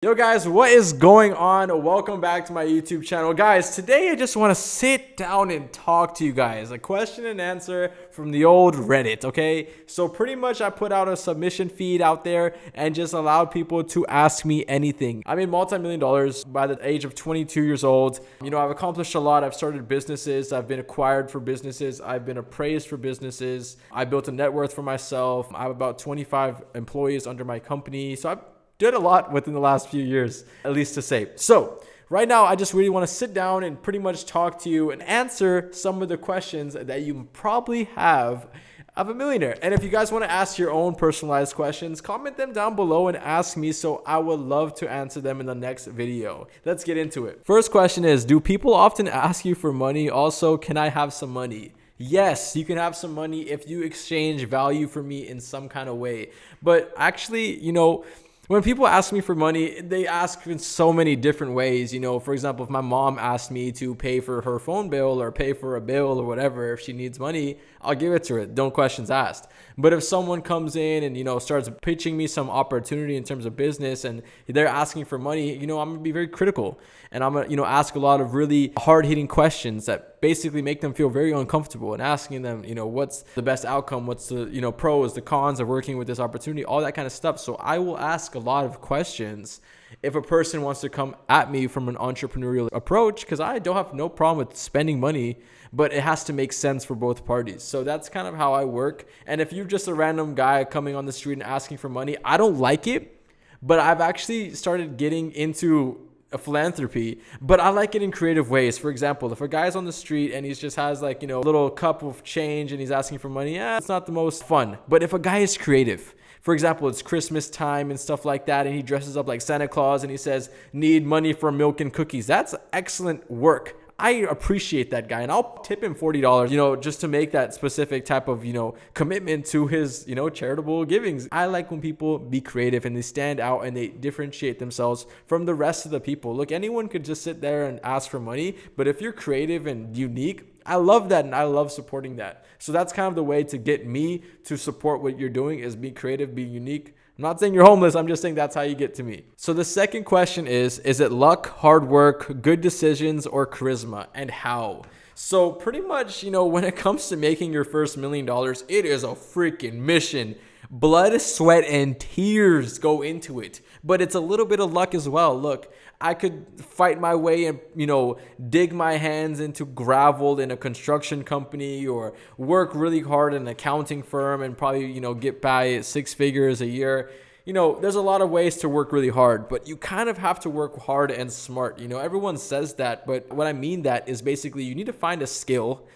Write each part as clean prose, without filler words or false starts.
Yo guys, what is going on? Welcome back to my YouTube channel. Guys, today I just want to sit down and talk to you guys. A question and answer from the old Reddit, okay? So pretty much I put out a submission feed out there and just allowed people to ask me anything. I made multi-million dollars by the age of 22 years old. You know, I've accomplished a lot. I've started businesses. I've been acquired for businesses. I've been appraised for businesses. I built a net worth for myself. I have about 25 employees under my company. So I've did a lot within the last few years, at least to say. So right now, I just really want to sit down and pretty much talk to you and answer some of the questions that you probably have of a millionaire. And if you guys want to ask your own personalized questions, comment them down below and ask me, so I would love to answer them in the next video. Let's get into it. First question is, do people often ask you for money? Also, can I have some money? Yes, you can have some money if you exchange value for me in some kind of way. But actually, you know, when people ask me for money, they ask in so many different ways. You know, for example, if my mom asked me to pay for her phone bill or pay for a bill or whatever, if she needs money, I'll give it to her. No questions asked. But if someone comes in and, you know, starts pitching me some opportunity in terms of business and they're asking for money, you know, I'm going to be very critical. And I'm going to, you know, ask a lot of really hard-hitting questions that basically make them feel very uncomfortable, and asking them, you know, what's the best outcome? What's the, you know, pros, the cons of working with this opportunity, all that kind of stuff. So I will ask a lot of questions if a person wants to come at me from an entrepreneurial approach, because I don't have no problem with spending money, but it has to make sense for both parties. So that's kind of how I work. And if you're just a random guy coming on the street and asking for money, I don't like it, but I've actually started getting into a philanthropy, but I like it in creative ways. For example, if a guy's on the street and he just has, like, you know, a little cup of change and he's asking for money, yeah, it's not the most fun. But if a guy is creative, for example, it's Christmas time and stuff like that, and he dresses up like Santa Claus and he says, need money for milk and cookies, that's excellent work. I appreciate that guy, and I'll tip him $40, you know, just to make that specific type of, you know, commitment to his, you know, charitable givings. I like when people be creative and they stand out and they differentiate themselves from the rest of the people. Look, anyone could just sit there and ask for money, but if you're creative and unique, I love that, and I love supporting that. So that's kind of the way to get me to support what you're doing, is be creative, be unique. I'm not saying you're homeless. I'm just saying that's how you get to me. So the second question is it luck, hard work, good decisions, or charisma, and how? So pretty much, you know, when it comes to making your first $1 million, it is a freaking mission. Blood, sweat, and tears go into it, but it's a little bit of luck as well. Look, I could fight my way and, you know, dig my hands into gravel in a construction company, or work really hard in an accounting firm and probably, you know, get by 6 figures a year. You know, there's a lot of ways to work really hard, but you kind of have to work hard and smart. You know, everyone says that, but what I mean that is basically you need to find a skill,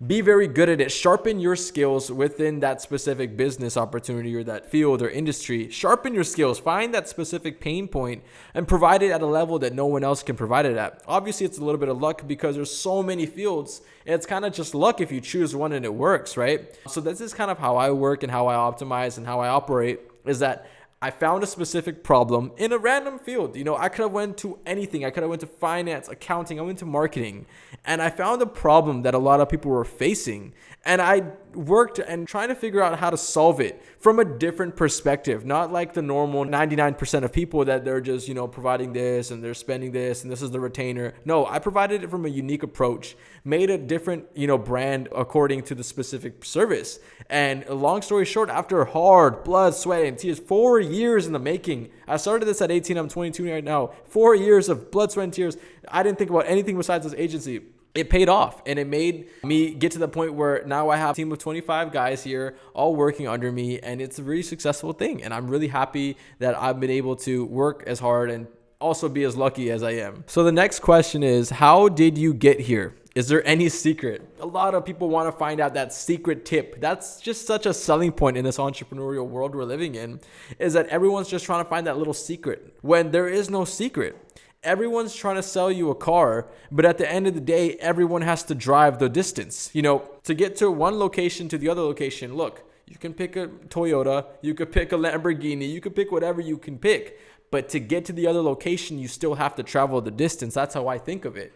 be very good at it, sharpen your skills within that specific business opportunity or that field or industry. Sharpen your skills, find that specific pain point and provide it at a level that no one else can provide it at. Obviously, it's a little bit of luck because there's so many fields. It's kind of just luck if you choose one and it works, right? So this is kind of how I work and how I optimize and how I operate, is that I found a specific problem in a random field. You know, I could have went to anything. I could have went to finance, accounting, I went to marketing, and I found a problem that a lot of people were facing. And I worked and trying to figure out how to solve it from a different perspective, not like the normal 99% of people that they're just, you know, providing this and they're spending this and this is the retainer. No, I provided it from a unique approach, made a different, you know, brand according to the specific service. And long story short, after hard blood, sweat, and tears, 4 years in the making. I started this at 18. I'm 22 right now. 4 years of blood, sweat, and tears. I didn't think about anything besides this agency. It paid off, and it made me get to the point where now I have a team of 25 guys here all working under me, and it's a really successful thing. And I'm really happy that I've been able to work as hard and also be as lucky as I am. So the next question is, how did you get here? Is there any secret? A lot of people want to find out that secret tip. That's just such a selling point in this entrepreneurial world we're living in, is that everyone's just trying to find that little secret when there is no secret. Everyone's trying to sell you a car, but at the end of the day, everyone has to drive the distance. You know, to get to one location to the other location, look, you can pick a Toyota, you could pick a Lamborghini, you could pick whatever you can pick. But to get to the other location, you still have to travel the distance. That's how I think of it.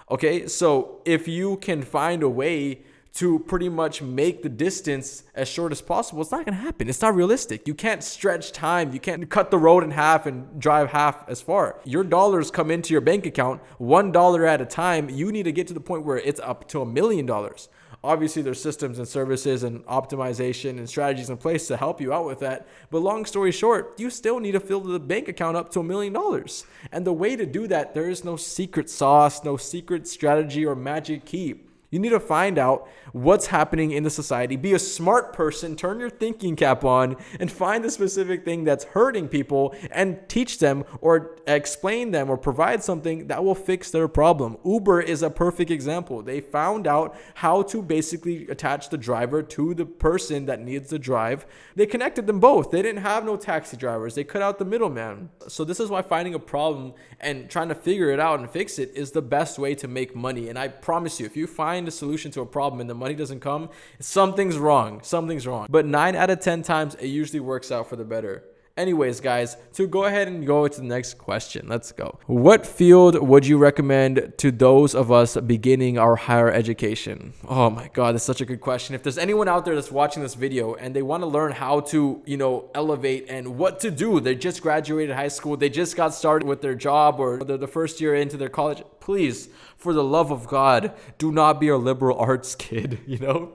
Okay, so if you can find a way to pretty much make the distance as short as possible, it's not going to happen. It's not realistic. You can't stretch time. You can't cut the road in half and drive half as far. Your dollars come into your bank account $1 at a time. You need to get to the point where it's up to $1 million. Obviously, there's systems and services and optimization and strategies in place to help you out with that. But long story short, you still need to fill the bank account up to $1 million. And the way to do that, there is no secret sauce, no secret strategy or magic key. You need to find out what's happening in the society. Be a smart person, turn your thinking cap on, and find the specific thing that's hurting people and teach them or explain them or provide something that will fix their problem. Uber is a perfect example. They found out how to basically attach the driver to the person that needs the drive. They connected them both. They didn't have no taxi drivers. They cut out the middleman. So this is why finding a problem and trying to figure it out and fix it is the best way to make money. And I promise you, if you find a solution to a problem and the money doesn't come, something's wrong. But 9 out of 10 times it usually works out for the better. Anyways, guys, to go ahead and go to the next question. Let's go. What field would you recommend to those of us beginning our higher education? Oh my God, that's such a good question. If there's anyone out there that's watching this video and they want to learn how to, elevate and what to do, they just graduated high school, they just got started with their job, or they're the first year into their college, please, for the love of God, do not be a liberal arts kid.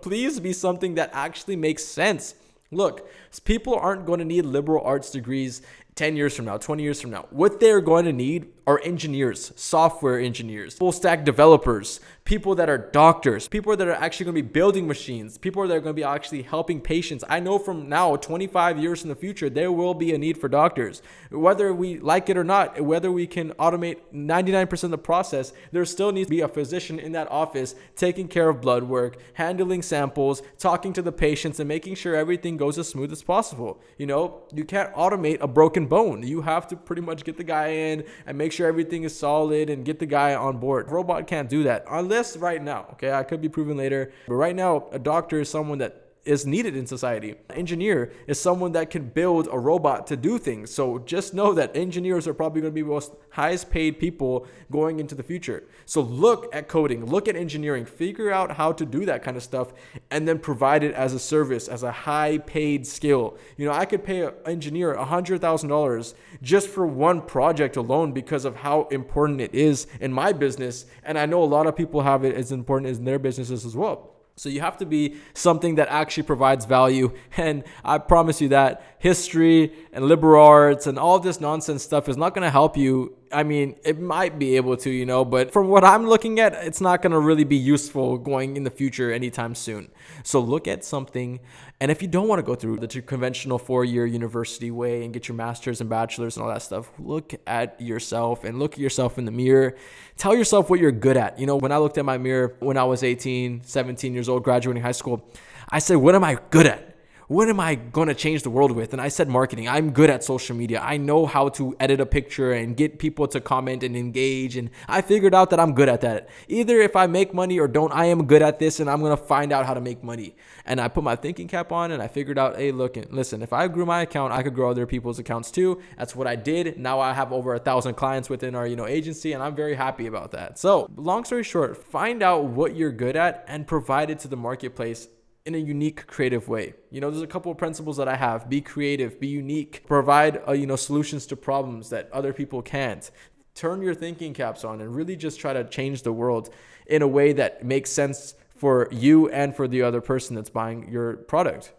Please be something that actually makes sense. Look, people aren't going to need liberal arts degrees 10 years from now, 20 years from now. What they're going to need are engineers, software engineers, full stack developers, people that are doctors, people that are actually going to be building machines, people that are going to be actually helping patients. I know from now, 25 years in the future, there will be a need for doctors. Whether we like it or not, whether we can automate 99% of the process, there still needs to be a physician in that office taking care of blood work, handling samples, talking to the patients, and making sure everything goes as smooth as possible. You can't automate a broken bone. You have to pretty much get the guy in and make sure everything is solid and get the guy on board. A robot can't do that unless right now, okay, I could be proven later, but right now a doctor is someone that is needed in society. An engineer is someone that can build a robot to do things. So just know that engineers are probably going to be the most highest paid people going into the future. So look at coding, look at engineering, figure out how to do that kind of stuff, and then provide it as a service, as a high paid skill. I could pay an engineer $100,000 just for one project alone because of how important it is in my business. And I know a lot of people have it as important as in their businesses as well. So you have to be something that actually provides value. And I promise you that history and liberal arts and all this nonsense stuff is not going to help you. I mean, it might be able to, but from what I'm looking at, it's not going to really be useful going in the future anytime soon. So look at something. And if you don't want to go through the conventional 4-year university way and get your master's and bachelor's and all that stuff, look at yourself and look at yourself in the mirror. Tell yourself what you're good at. When I looked at my mirror when I was 18, 17 years old, graduating high school, I said, what am I good at? What am I going to change the world with? And I said marketing. I'm good at social media. I know how to edit a picture and get people to comment and engage. And I figured out that I'm good at that. Either if I make money or don't, I am good at this and I'm going to find out how to make money. And I put my thinking cap on and I figured out, hey, listen, if I grew my account, I could grow other people's accounts too. That's what I did. Now I have over 1,000 clients within our, agency, and I'm very happy about that. So long story short, find out what you're good at and provide it to the marketplace in a unique, creative way. There's a couple of principles that I have. Be creative, be unique, provide, solutions to problems that other people can't. Turn your thinking caps on and really just try to change the world in a way that makes sense for you and for the other person that's buying your product.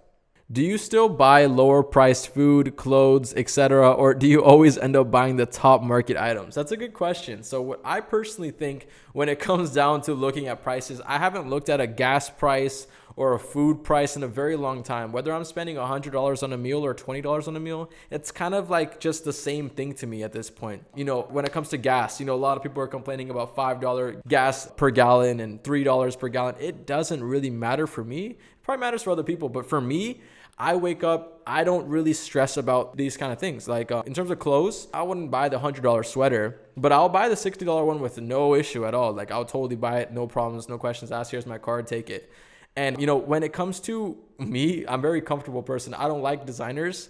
Do you still buy lower priced food, clothes, etc., or do you always end up buying the top market items? That's a good question. So what I personally think when it comes down to looking at prices, I haven't looked at a gas price or a food price in a very long time. Whether I'm spending $100 on a meal or $20 on a meal, it's kind of like just the same thing to me at this point. When it comes to gas, a lot of people are complaining about $5 gas per gallon and $3 per gallon. It doesn't really matter for me. It probably matters for other people, but for me, I wake up, I don't really stress about these kind of things. Like in terms of clothes, I wouldn't buy the $100 sweater, but I'll buy the $60 one with no issue at all. Like I'll totally buy it, no problems, no questions asked. Here's my card, take it. And when it comes to me, I'm a very comfortable person. I don't like designers.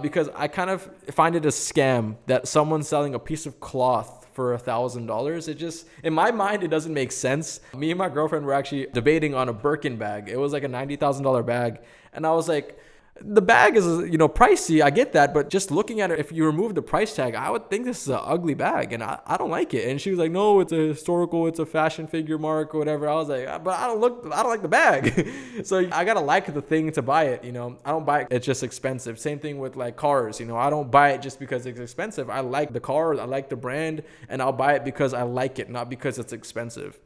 because I kind of find it a scam that someone's selling a piece of cloth for $1,000. It just, in my mind, it doesn't make sense. Me and my girlfriend were actually debating on a Birkin bag. It was like a $90,000 bag. And I was like, the bag is, pricey. I get that. But just looking at it, if you remove the price tag, I would think this is an ugly bag. And I don't like it. And she was like, no, it's a historical, it's a fashion figure mark or whatever. I was like, but I don't like the bag. So I got to like the thing to buy it. I don't buy it. It's just expensive. Same thing with like cars. I don't buy it just because it's expensive. I like the car. I like the brand. And I'll buy it because I like it, not because it's expensive.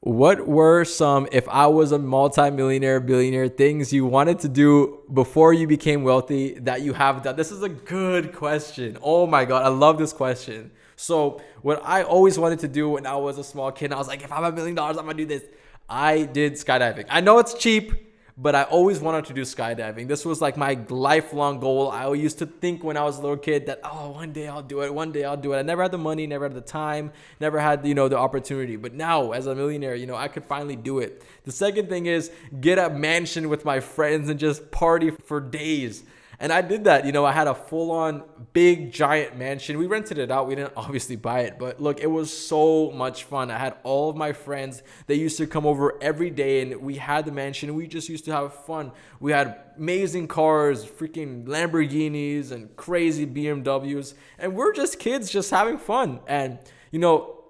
What were some, if I was a multi-millionaire, billionaire, things you wanted to do before you became wealthy that you have done? This is a good question. Oh my God, I love this question. So what I always wanted to do when I was a small kid, I was like, if I have $1 million, I'm gonna do this. I did skydiving. I know it's cheap, but I always wanted to do skydiving. This was like my lifelong goal. I used to think when I was a little kid that, one day I'll do it. One day I'll do it. I never had the money, never had the time, never had, the opportunity. But now as a millionaire, I could finally do it. The second thing is get a mansion with my friends and just party for days. And I did that. I had a full-on big giant mansion. We rented it out. We didn't obviously buy it, but look, it was so much fun. I had all of my friends. They used to come over every day, and we had the mansion. We just used to have fun. We had amazing cars, freaking Lamborghinis and crazy BMWs, and we're just kids just having fun. And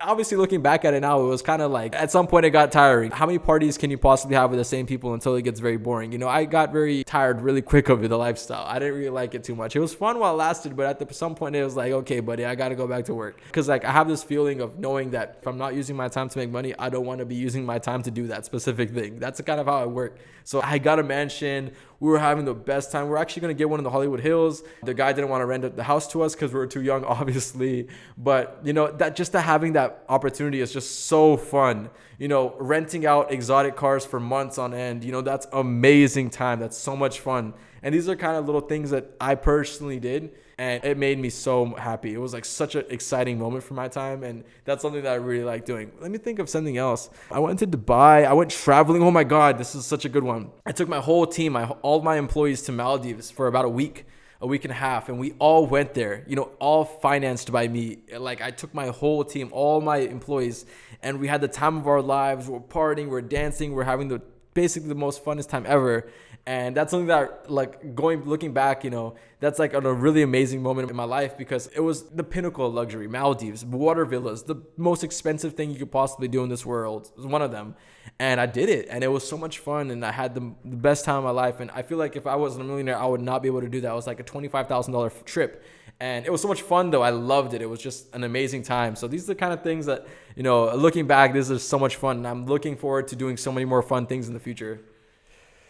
obviously looking back at it now, it was kind of like at some point it got tiring. How many parties can you possibly have with the same people until it gets very boring? I got very tired really quick of the lifestyle. I didn't really like it too much. It was fun while it lasted, but at some point it was like, okay, buddy, I got to go back to work. Because I have this feeling of knowing that if I'm not using my time to make money, I don't want to be using my time to do that specific thing. That's kind of how I work. So I got a mansion. We were having the best time. We're actually going to get one in the Hollywood Hills. The guy didn't want to rent the house to us because we were too young, obviously. But, that just having that opportunity is just so fun. Renting out exotic cars for months on end, that's amazing time. That's so much fun. And these are kind of little things that I personally did. And it made me so happy. It was like such an exciting moment for my time. And that's something that I really like doing. Let me think of something else. I went to Dubai. I went traveling. Oh my God, this is such a good one. I took my whole team, all my employees to Maldives for about a week and a half. And we all went there, all financed by me. Like I took my whole team, all my employees, and we had the time of our lives. We're partying, we're dancing, we're having basically the most funnest time ever. And that's something that looking back, that's like a really amazing moment in my life because it was the pinnacle of luxury. Maldives, water villas, the most expensive thing you could possibly do in this world was one of them. And I did it, and it was so much fun, and I had the best time of my life. And I feel like if I wasn't a millionaire, I would not be able to do that. It was like a $25,000 trip. And it was so much fun, though. I loved it. It was just an amazing time. So these are the kind of things that, looking back, this is so much fun. And I'm looking forward to doing so many more fun things in the future.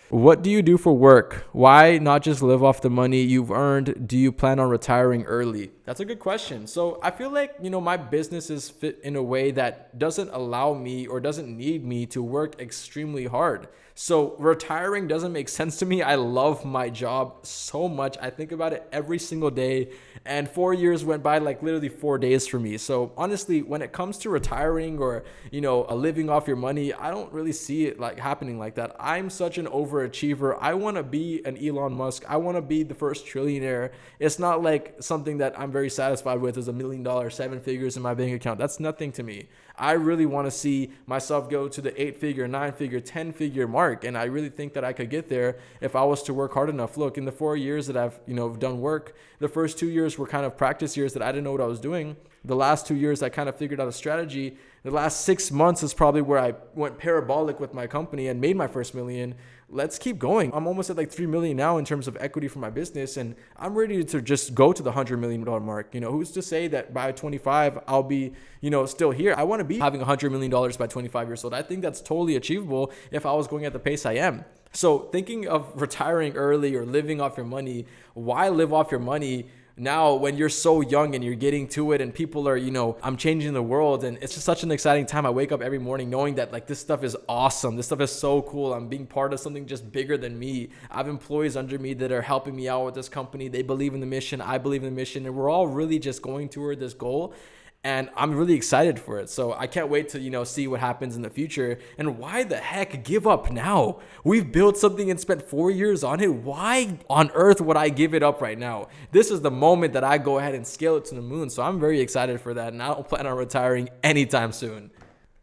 What do you do for work? Why not just live off the money you've earned? Do you plan on retiring early? That's a good question. So I feel like, my business is fit in a way that doesn't allow me or doesn't need me to work extremely hard. So retiring doesn't make sense to me. I love my job so much. I think about it every single day. And 4 years went by like literally 4 days for me. So honestly, when it comes to retiring or, living off your money, I don't really see it like happening like that. I'm such an overachiever. I want to be an Elon Musk. I want to be the first trillionaire. It's not like something that I'm very satisfied with is $1 million, 7 figures in my bank account. That's nothing to me. I really want to see myself go to the 8-figure, 9-figure, 10-figure mark. And I really think that I could get there if I was to work hard enough. Look, in the 4 years that I've, done work, the first 2 years were kind of practice years that I didn't know what I was doing. The last 2 years, I kind of figured out a strategy. The last 6 months is probably where I went parabolic with my company and made my first million. Let's keep going. I'm almost at like 3 million now in terms of equity for my business. And I'm ready to just go to the $100 million mark. Who's to say that by 25, I'll be, still here. I want to be having $100 million by 25 years old. I think that's totally achievable if I was going at the pace I am. So thinking of retiring early or living off your money, why live off your money now when you're so young and you're getting to it and people are, I'm changing the world, and it's just such an exciting time. I wake up every morning knowing that like this stuff is awesome. This stuff is so cool. I'm being part of something just bigger than me. I have employees under me that are helping me out with this company. They believe in the mission. I believe in the mission, and we're all really just going toward this goal. and I'm really excited for it. So I can't wait to, see what happens in the future. And why the heck give up now? We've built something and spent 4 years on it. Why on earth would I give it up right now? This is the moment that I go ahead and scale it to the moon. So I'm very excited for that, and I don't plan on retiring anytime soon.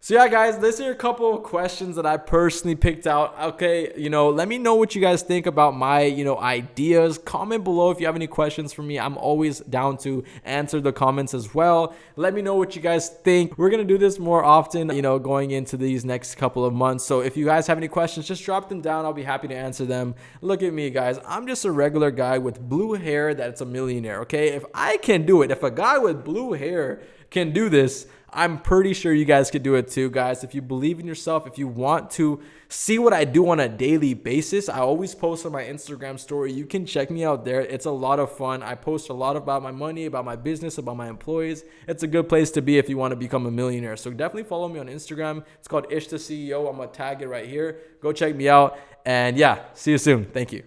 So yeah, guys, these are a couple of questions that I personally picked out. Okay, let me know what you guys think about my, ideas. Comment below if you have any questions for me. I'm always down to answer the comments as well. Let me know what you guys think. We're going to do this more often, going into these next couple of months. So if you guys have any questions, just drop them down. I'll be happy to answer them. Look at me, guys. I'm just a regular guy with blue hair that's a millionaire, okay? If I can do it, if a guy with blue hair can do this, I'm pretty sure you guys could do it too, guys. If you believe in yourself, if you want to see what I do on a daily basis, I always post on my Instagram story. You can check me out there. It's a lot of fun. I post a lot about my money, about my business, about my employees. It's a good place to be if you want to become a millionaire. So definitely follow me on Instagram. It's called Ish the CEO. I'm going to tag it right here. Go check me out. And yeah, see you soon. Thank you.